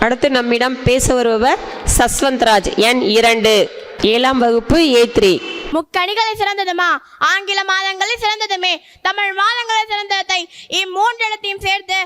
அடுத்து நம்மிடம் பேச வருபவர் சஸ்வந்த்ராஜ், எண் 2, 7ஆம் வகுப்பு A3. முக்கணிகளில் சிறந்ததுமா ஆங்கில மாதங்களில் சிறந்ததுமே தமிழ் மாதங்களில் சிறந்ததை இம்மூன்றெழுத்தையும் சேர்த்து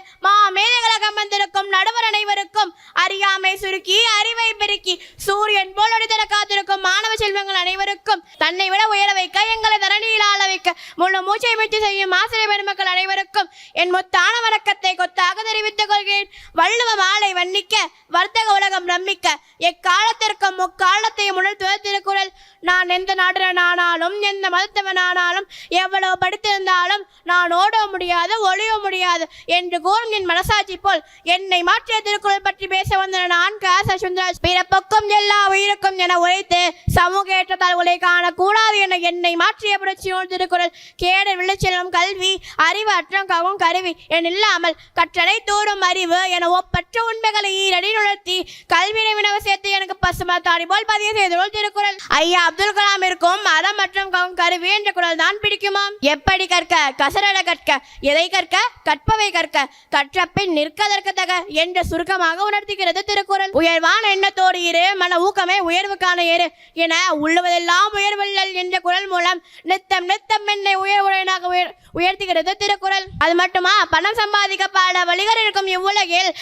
மேதைகளாக வந்திருக்கும் நடுவர் அனைவருக்கும் அறியாமை சுருக்கி அறிவை பெருக்கி சூரியன் போல் ஒளிதர காத்திருக்கும் மாணவ செல்வங்கள் அனைவருக்கும் தன்னை விட உயர வைக்க எங்களை தரணியில் ஆள வைக்க முழு மூச்சை முயற்சி செய்யும் ஆசிரியர் பெருமக்கள் அனைவருக்கும் என் முத்தான வணக்கத்தை கொத்தாக தெரிவித்துக் கொள்கிறேன். வள்ளுவ மாலை வன்னிக்க வர்த்தக உலகம் நம்பிக்க எக்காலத்திற்கும் முக்காலத்தையும் உணர்த்துவ திருக்குறள். நான் எந்த நாடுனாலும் எந்த மதத்தவனானாலும் எவ்வளவு படித்திருந்தாலும் நான் ஓட முடியாது ஒளிய முடியாது என்று கூறும் என் மனசாட்சி போல் என்னை மாற்றிய திருக்குறள் பற்றி பேச வந்த நான் சஸ்வந்த்ராஜ். பிறப்புக்கும் எல்லா உயிருக்கும் என உழைத்து சமூக ஏற்றத்தால் உலை காணக்கூடாது என என்னை மாற்றிய புரட்சியோடு திருக்குறள். கேடு விளைச்செல்லும் கல்வி அறிவு அற்றம் கவும் கருவி என இல்லாமல் கற்றலை தூரும் அறிவு என ஒப்பற்ற உண்மைகளை ஈரடி நுழர்த்தி கல்வியை வினவ சேர்த்து எனக்கு பசுமத்தாடி போல் பதிவு செய்தோள் திருக்குறள். ஐயா அப்துல் கலாம் இருக்கும் மரம் மற்றும் கருவி என்ற குரல் தான் பிடிக்குமாம். எப்படி கற்க கசரட கற்க எதை கற்க கற்பவை கற்க கற்றப்பின் நிற்கதற்கு தக என்ற சுருக்கமாக உணர்த்துகிறது திருக்குறள். உயர்வான எண்ணத்தோடு இரு மன ஊக்கமே உயர்வுக்கான ஏறு என உள்ளுவதெல்லாம் உயர்வல்லல் என்ற குரல் மூலம் நித்தம் நித்தம் என்னை உயர்வுடையனாக உயர்த்துகிறது திருக்குறள். அது மட்டுமா பணம் சம்பாதிக்க பல வழிகள் இருக்கும் இவ்வுலகில்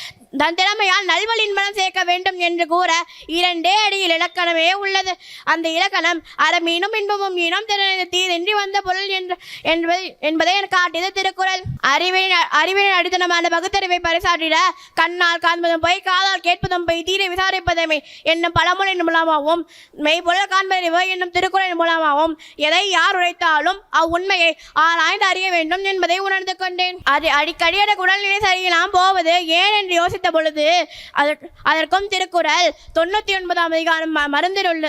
தன் திறமையால் நல்வழியின் மனம் சேர்க்க வேண்டும் என்று கூற 2 அடியில் இலக்கணமே உள்ளது. அந்த இலக்கணம் அறமீனும் இன்பமும் ஈனும் தீதின்றி வந்த பொருள் என்பதை காட்டியது திருக்குறள். அறிவின் அடித்தனமான பகுத்தறிவை பரிசாற்றிட கண்ணால் காண்பதும் போய் காதால் கேட்பதும் போய் தீரை விசாரிப்பதுமே என்னும் பழமொழியின் மூலமாகவும் மெய்ப்பொருள் காண்பறிவு என்னும் திருக்குறளின் மூலமாகவும் எதை யார் உரைத்தாலும் அவ்வுண்மையை ஆராய்ந்து அறிய வேண்டும் என்பதை உணர்ந்து கொண்டேன். அடிக்கடி எனக்கு உடல்நிலை சரியில்லாம் போவது ஏன் என்று யோசித்த பொழுது அதற்கும் திருக்குறள் 99ஆம் அதிகாரம் மருந்திலுள்ள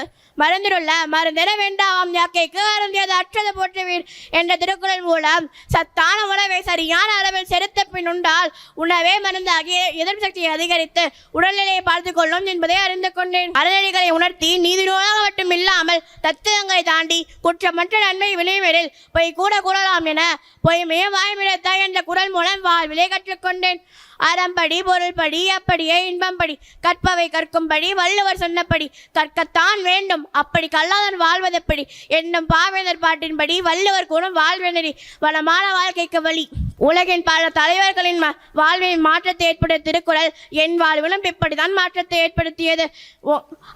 மருந்தென வேண்டாம் யாக்கைக்கு அருந்தியது அற்றது போற்றுவீர் என்ற திருக்குறள் மூலம் சத்தான உணவை சரியான அளவில் செலுத்த பின் உண்டால் உணவே மருந்தாகி எதிர்ப்பு சக்தியை அதிகரித்து உடல்நிலையை பார்த்துக் கொள்ளும் என்பதை அறிந்து கொண்டேன். அறநெறிகளை உணர்த்தி நீதி நூலாக மட்டும் இல்லாமல் தத்துவங்களை தாண்டி குற்றமற்ற நன்மை விளைவிடில் பொய் கூட கூறலாம் என பொய்மைய வாய்மிழத்தா என்ற குறள் மூலம் வாழ்விலை கற்றுக்கொண்டேன். அறம்படி பொருள்படி அப்படியே இன்பம்படி கற்பவை கற்கும்படி வள்ளுவர் சொன்னபடி கற்கத்தான் வேண்டும் அப்படி கல்லாதன் வாழ்வதெப்படி என்னும் பாவேந்தர் பாட்டின்படி வள்ளுவர் கூறும் வாழ்வெனரி வளமான வாழ்க்கைக்கு வழி. உலகின் பல தலைவர்களின் வாழ்வின் மாற்றத்தை ஏற்படுத்திய திருக்குறள் என் வாழ்விலும் இப்படித்தான் மாற்றத்தை ஏற்படுத்தியது.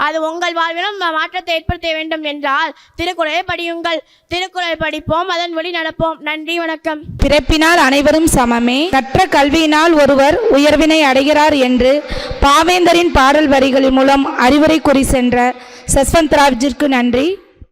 அது உங்கள் வாழ்விலும் மாற்றத்தை ஏற்படுத்த வேண்டும் என்றால் திருக்குறளை படியுங்கள். திருக்குறள் படிப்போம், அதன் வழி நடப்போம். நன்றி, வணக்கம். பிறப்பினால் அனைவரும் சமமே, கற்ற கல்வியினால் ஒருவர் உயர்வினை அடைகிறார் என்று பாவேந்தரின் பாடல் வரிகளின் மூலம் அறிவுரை கூறி சென்ற சஸ்வந்த்ராஜிற்கு நன்றி.